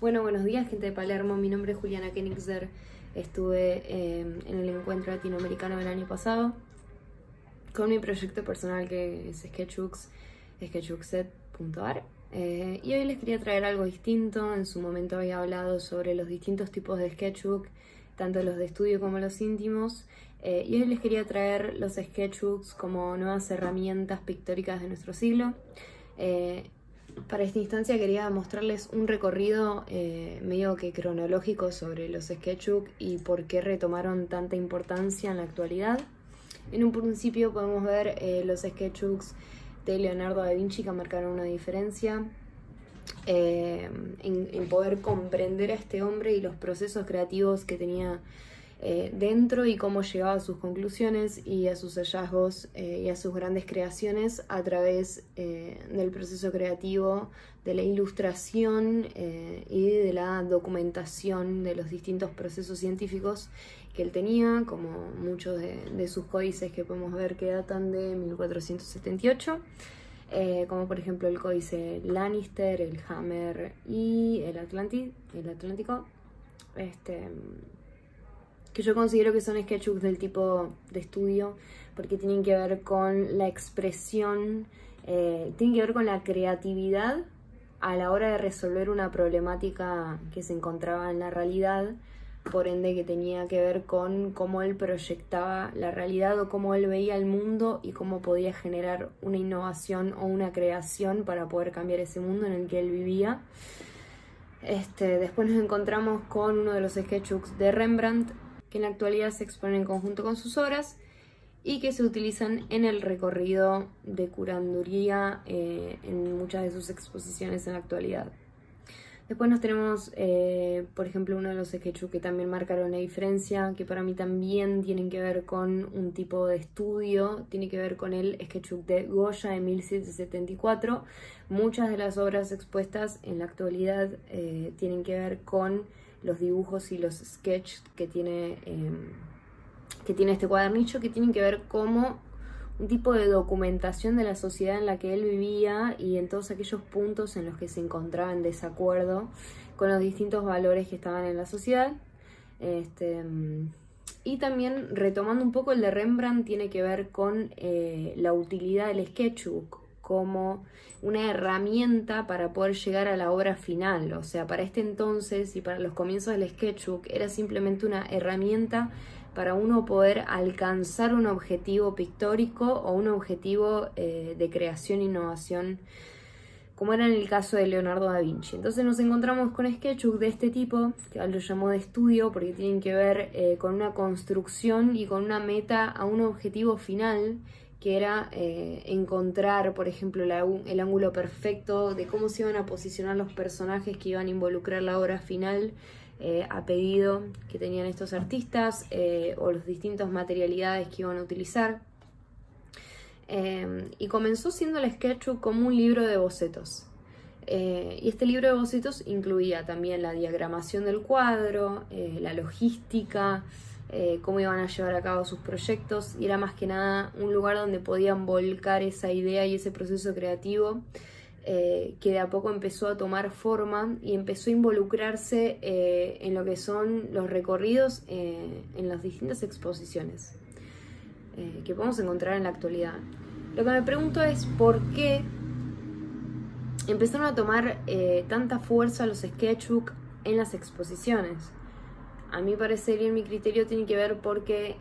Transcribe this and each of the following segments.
Bueno, buenos días, gente de Palermo. Mi nombre es Juliana Koenigsberg. Estuve en el encuentro latinoamericano del año pasado con mi proyecto personal que es Sketchbooks, sketchbookset.ar. Y hoy les quería traer algo distinto. En su momento había hablado sobre los distintos tipos de sketchbook, tanto los de estudio como los íntimos. Y hoy les quería traer los sketchbooks como nuevas herramientas pictóricas de nuestro siglo. Para esta instancia quería mostrarles un recorrido medio que cronológico sobre los sketchbooks y por qué retomaron tanta importancia en la actualidad. En un principio podemos ver los sketchbooks de Leonardo da Vinci, que marcaron una diferencia en poder comprender a este hombre y los procesos creativos que tenía dentro y cómo llegaba a sus conclusiones y a sus hallazgos y a sus grandes creaciones a través del proceso creativo, de la ilustración y de la documentación de los distintos procesos científicos que él tenía, como muchos de sus códices que podemos ver que datan de 1478. Como por ejemplo el códice Lannister, el Hammer y el Atlántico, que yo considero que son sketchbooks del tipo de estudio porque tienen que ver con la expresión, tienen que ver con la creatividad a la hora de resolver una problemática que se encontraba en la realidad, por ende que tenía que ver con cómo él proyectaba la realidad o cómo él veía el mundo y cómo podía generar una innovación o una creación para poder cambiar ese mundo en el que él vivía. Después nos encontramos con uno de los sketchbooks de Rembrandt, que en la actualidad se exponen en conjunto con sus obras y que se utilizan en el recorrido de curaduría en muchas de sus exposiciones en la actualidad. Después nos tenemos, por ejemplo, uno de los sketchbooks que también marcaron la diferencia, que para mí también tienen que ver con un tipo de estudio, tiene que ver con el sketchbook de Goya de 1774. Muchas de las obras expuestas en la actualidad tienen que ver con los dibujos y los sketches que tiene este cuadernillo, que tienen que ver como un tipo de documentación de la sociedad en la que él vivía y en todos aquellos puntos en los que se encontraba en desacuerdo con los distintos valores que estaban en la sociedad. Y también, retomando un poco el de Rembrandt, tiene que ver con la utilidad del sketchbook como una herramienta para poder llegar a la obra final. O sea, para este entonces y para los comienzos del sketchbook era simplemente una herramienta para uno poder alcanzar un objetivo pictórico o un objetivo de creación e innovación, como era en el caso de Leonardo da Vinci. Entonces nos encontramos con sketchbooks de este tipo, que lo llamó de estudio porque tienen que ver con una construcción y con una meta a un objetivo final, que era encontrar, por ejemplo, el ángulo perfecto de cómo se iban a posicionar los personajes que iban a involucrar la obra final a pedido que tenían estos artistas o las distintas materialidades que iban a utilizar. Y comenzó siendo el sketchbook como un libro de bocetos. Y este libro de bocetos incluía también la diagramación del cuadro, la logística, cómo iban a llevar a cabo sus proyectos, y era más que nada un lugar donde podían volcar esa idea y ese proceso creativo que de a poco empezó a tomar forma y empezó a involucrarse en lo que son los recorridos en las distintas exposiciones que podemos encontrar en la actualidad. Lo que me pregunto es por qué empezaron a tomar tanta fuerza los sketchbooks en las exposiciones. A mi parecer y en mi criterio tiene que ver porque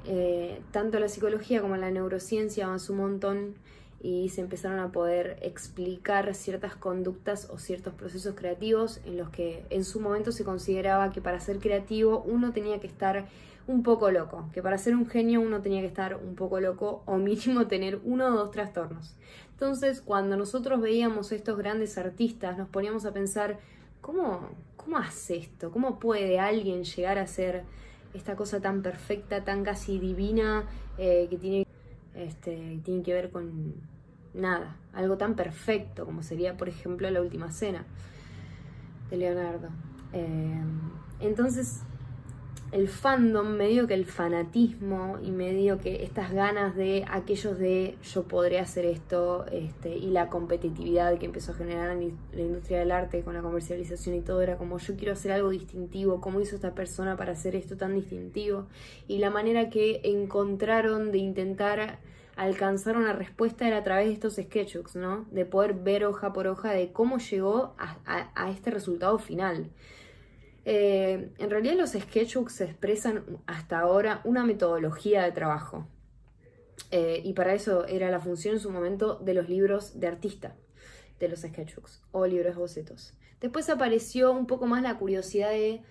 tanto la psicología como la neurociencia avanzó un montón y se empezaron a poder explicar ciertas conductas o ciertos procesos creativos en los que en su momento se consideraba que para ser creativo uno tenía que estar un poco loco, que para ser un genio uno tenía que estar un poco loco o mínimo tener 1 o 2 trastornos. Entonces, cuando nosotros veíamos estos grandes artistas, nos poníamos a pensar, ¿cómo hace esto? ¿Cómo puede alguien llegar a hacer esta cosa tan perfecta, tan casi divina, que tiene que ver con nada, algo tan perfecto como sería, por ejemplo, La Última Cena de Leonardo? Entonces, el fandom, medio que el fanatismo y medio que estas ganas de aquellos de yo podré hacer esto, y la competitividad que empezó a generar en la industria del arte con la comercialización y todo, era como yo quiero hacer algo distintivo, cómo hizo esta persona para hacer esto tan distintivo, y la manera que encontraron de intentar alcanzar una respuesta era a través de estos sketchbooks, ¿no? De poder ver hoja por hoja de cómo llegó a este resultado final. En realidad los sketchbooks expresan hasta ahora una metodología de trabajo, y para eso era la función en su momento de los libros de artista, de los sketchbooks o libros de bocetos. Después apareció un poco más la curiosidad de,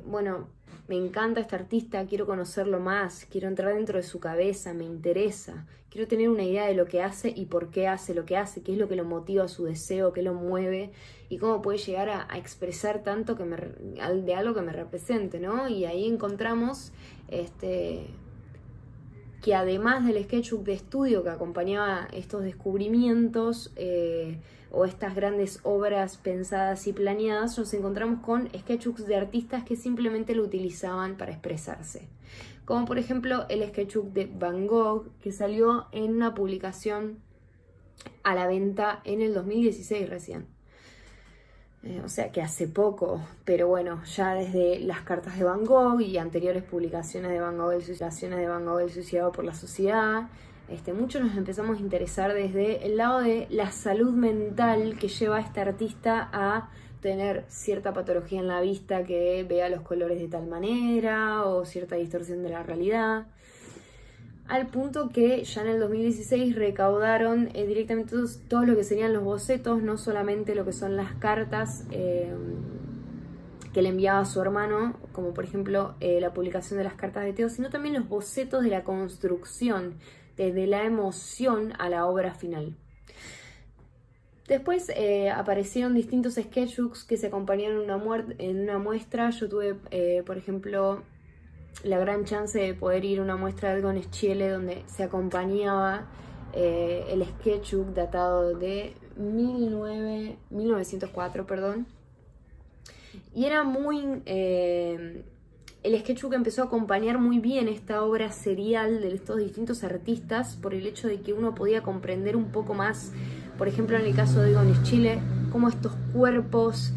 bueno, me encanta este artista, quiero conocerlo más, quiero entrar dentro de su cabeza, me interesa, quiero tener una idea de lo que hace y por qué hace lo que hace, qué es lo que lo motiva a su deseo, qué lo mueve y cómo puede llegar a expresar tanto de algo que me represente, ¿no? Y ahí encontramos que además del sketchbook de estudio que acompañaba estos descubrimientos, o estas grandes obras pensadas y planeadas, nos encontramos con sketchbooks de artistas que simplemente lo utilizaban para expresarse. Como por ejemplo el sketchbook de Van Gogh, que salió en una publicación a la venta en el 2016 recién. O sea que hace poco, pero bueno, ya desde las cartas de Van Gogh y anteriores publicaciones de Van Gogh, el suicidado por la sociedad, muchos nos empezamos a interesar desde el lado de la salud mental que lleva a este artista a tener cierta patología en la vista, que vea los colores de tal manera o cierta distorsión de la realidad. Al punto que ya en el 2016 recaudaron directamente todo lo que serían los bocetos, no solamente lo que son las cartas que le enviaba a su hermano, como por ejemplo la publicación de las cartas de Teo, sino también los bocetos de la construcción, desde la emoción a la obra final. Después aparecieron distintos sketchbooks que se acompañaron en una muestra. Yo tuve, por ejemplo, la gran chance de poder ir a una muestra de Egon Schiele donde se acompañaba el sketchbook datado de 1904, perdón. Y era muy... el sketchbook empezó a acompañar muy bien esta obra serial de estos distintos artistas por el hecho de que uno podía comprender un poco más, por ejemplo en el caso de Egon Schiele, cómo estos cuerpos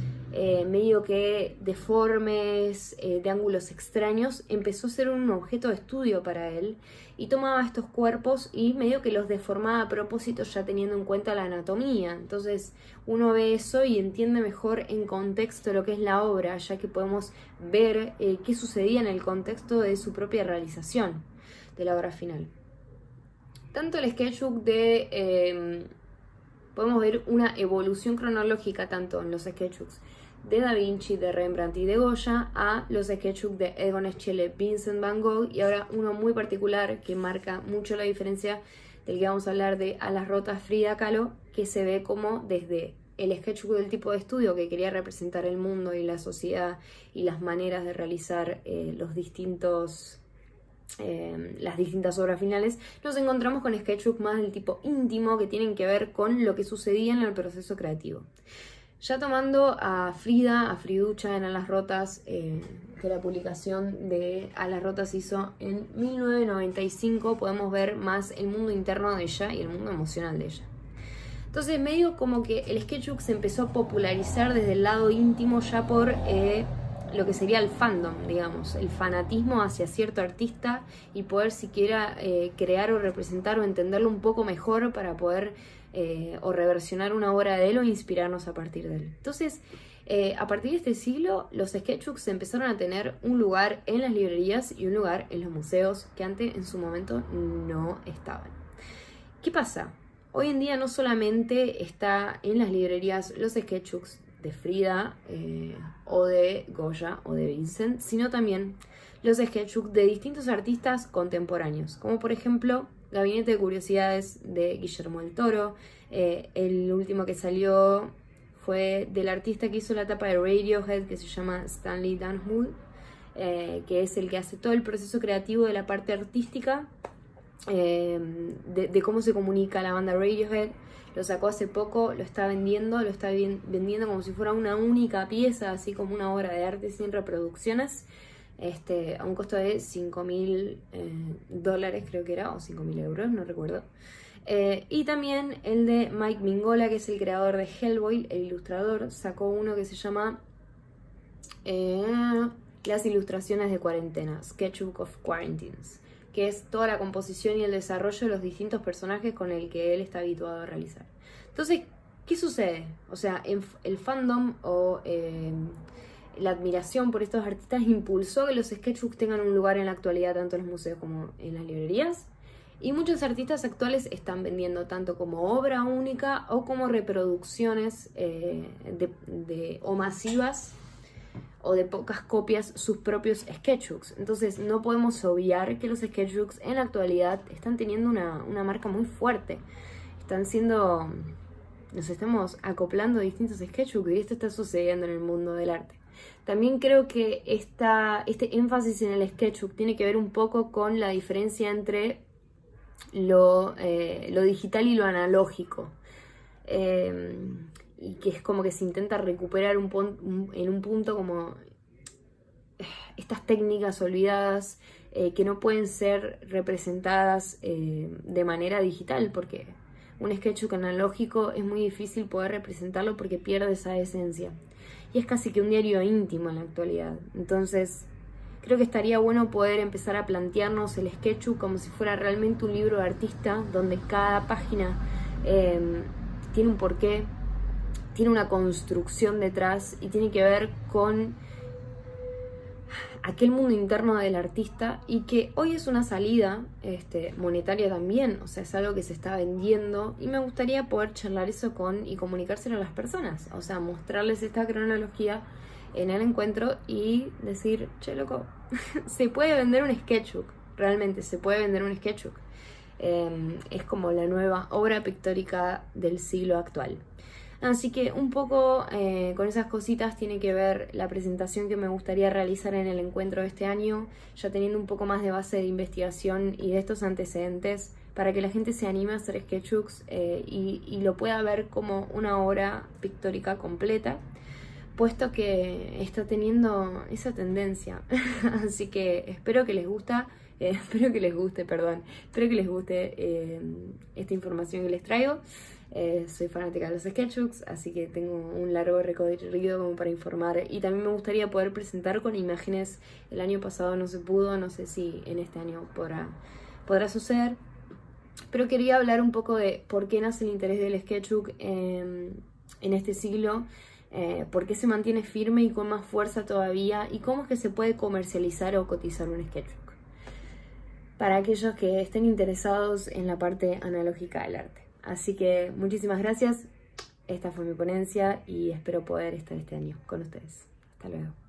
medio que deformes, de ángulos extraños, empezó a ser un objeto de estudio para él, y tomaba estos cuerpos y medio que los deformaba a propósito, ya teniendo en cuenta la anatomía. Entonces uno ve eso y entiende mejor en contexto lo que es la obra, ya que podemos ver qué sucedía en el contexto de su propia realización de la obra final. Tanto el sketchbook podemos ver una evolución cronológica tanto en los sketchbooks de Da Vinci, de Rembrandt y de Goya, a los sketchbooks de Egon Schiele, Vincent van Gogh, y ahora uno muy particular que marca mucho la diferencia del que vamos a hablar, de Alas Rotas, Frida Kahlo, que se ve como desde el sketchbook del tipo de estudio que quería representar el mundo y la sociedad y las maneras de realizar las distintas obras finales, nos encontramos con sketchbooks más del tipo íntimo que tienen que ver con lo que sucedía en el proceso creativo. Ya tomando a Friducha en Alas Rotas, que la publicación de Alas Rotas hizo en 1995, podemos ver más el mundo interno de ella y el mundo emocional de ella. Entonces medio como que el sketchbook se empezó a popularizar desde el lado íntimo ya por lo que sería el fandom, digamos, el fanatismo hacia cierto artista y poder siquiera crear o representar o entenderlo un poco mejor para poder o reversionar una obra de él o inspirarnos a partir de él. Entonces, a partir de este siglo, los sketchbooks empezaron a tener un lugar en las librerías y un lugar en los museos que antes en su momento no estaban. ¿Qué pasa? Hoy en día no solamente está en las librerías los sketchbooks de Frida o de Goya o de Vincent, sino también los sketchbooks de distintos artistas contemporáneos, como por ejemplo Gabinete de Curiosidades de Guillermo del Toro. El último que salió fue del artista que hizo la tapa de Radiohead, que se llama Stanley Danhood, que es el que hace todo el proceso creativo de la parte artística, de cómo se comunica la banda Radiohead. Lo sacó hace poco, lo está vendiendo como si fuera una única pieza, así como una obra de arte sin reproducciones. a un costo de $5.000 creo que era, o 5.000 euros, no recuerdo. Y también el de Mike Mignola, que es el creador de Hellboy, el ilustrador, sacó uno que se llama Las ilustraciones de cuarentena, Sketchbook of Quarantines, que es toda la composición y el desarrollo de los distintos personajes con el que él está habituado a realizar. Entonces, ¿qué sucede? O sea, el fandom o la admiración por estos artistas impulsó que los sketchbooks tengan un lugar en la actualidad tanto en los museos como en las librerías. Y muchos artistas actuales están vendiendo tanto como obra única o como reproducciones o masivas o de pocas copias sus propios sketchbooks. Entonces no podemos obviar que los sketchbooks en la actualidad están teniendo una marca muy fuerte. Nos estamos acoplando a distintos sketchbooks y esto está sucediendo en el mundo del arte. También creo que este énfasis en el sketchbook tiene que ver un poco con la diferencia entre lo digital y lo analógico, y que es como que se intenta recuperar en un punto como estas técnicas olvidadas que no pueden ser representadas de manera digital, porque un sketchbook analógico es muy difícil poder representarlo porque pierde esa esencia y es casi que un diario íntimo en la actualidad. Entonces creo que estaría bueno poder empezar a plantearnos el sketchbook como si fuera realmente un libro de artista, donde cada página tiene un porqué, tiene una construcción detrás y tiene que ver con aquel mundo interno del artista, y que hoy es una salida monetaria también, o sea, es algo que se está vendiendo y me gustaría poder charlar eso y comunicárselo a las personas, o sea, mostrarles esta cronología en el encuentro y decir, che, loco, se puede vender un sketchbook, realmente se puede vender un sketchbook. Es como la nueva obra pictórica del siglo actual. Así que un poco con esas cositas tiene que ver la presentación que me gustaría realizar en el encuentro de este año, ya teniendo un poco más de base de investigación y de estos antecedentes, para que la gente se anime a hacer sketchbooks y lo pueda ver como una obra pictórica completa, puesto que está teniendo esa tendencia. Así que espero que les guste esta información que les traigo. Soy fanática de los sketchbooks, así que tengo un largo recorrido como para informar, y también me gustaría poder presentar con imágenes. El año pasado no se pudo, no sé si en este año podrá suceder, pero quería hablar un poco de por qué nace el interés del sketchbook en este siglo, por qué se mantiene firme y con más fuerza todavía, y cómo es que se puede comercializar o cotizar un sketchbook para aquellos que estén interesados en la parte analógica del arte. Así que muchísimas gracias, esta fue mi ponencia y espero poder estar este año con ustedes. Hasta luego.